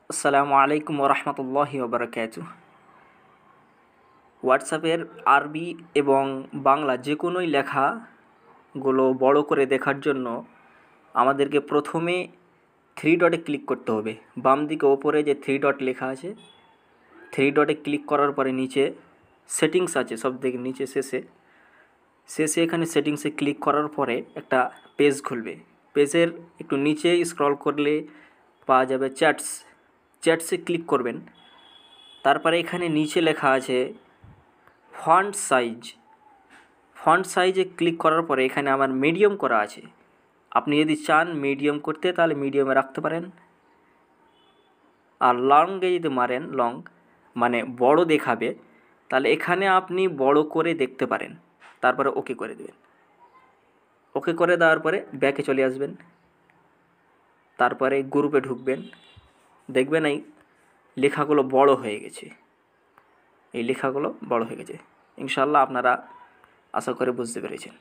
আসসালামু আলাইকুম ওরহমতুল্লাহি ওবরাকাতু। হোয়াটসঅ্যাপের আরবি এবং বাংলা যে কোনোই লেখাগুলো বড় করে দেখার জন্য আমাদেরকে প্রথমে থ্রি ডটে ক্লিক করতে হবে। বাম দিকে ওপরে যে থ্রি ডট লেখা আছে, থ্রি ডটে ক্লিক করার পরে নিচে সেটিংস আছে, সব থেকে নিচে শেষে এখানে সেটিংসে ক্লিক করার পরে একটা পেজ খুলবে। পেজের একটু নিচে স্ক্রল করলে পাওয়া যাবে চ্যাটসে ক্লিক করবেন। তারপরে এখানে নিচে লেখা আছে ফন্ট সাইজে ক্লিক করার পরে এখানে আমার মিডিয়াম করা আছে। আপনি যদি চান মিডিয়াম করতে তাহলে মিডিয়ামে রাখতে পারেন, আর লংয়ে যদি মারেন লং মানে বড় দেখাবে, তাহলে এখানে আপনি বড় করে দেখতে পারেন। তারপরে ওকে করে দেবেন। ওকে করে দেওয়ার পরে ব্যাকে চলে আসবেন। তারপরে গ্রুপে ঢুকবেন, দেখবেন এই লেখাগুলো বড় হয়ে গেছে। ইনশাআল্লাহ আপনারা আশা করে বুঝতে পেরেছেন।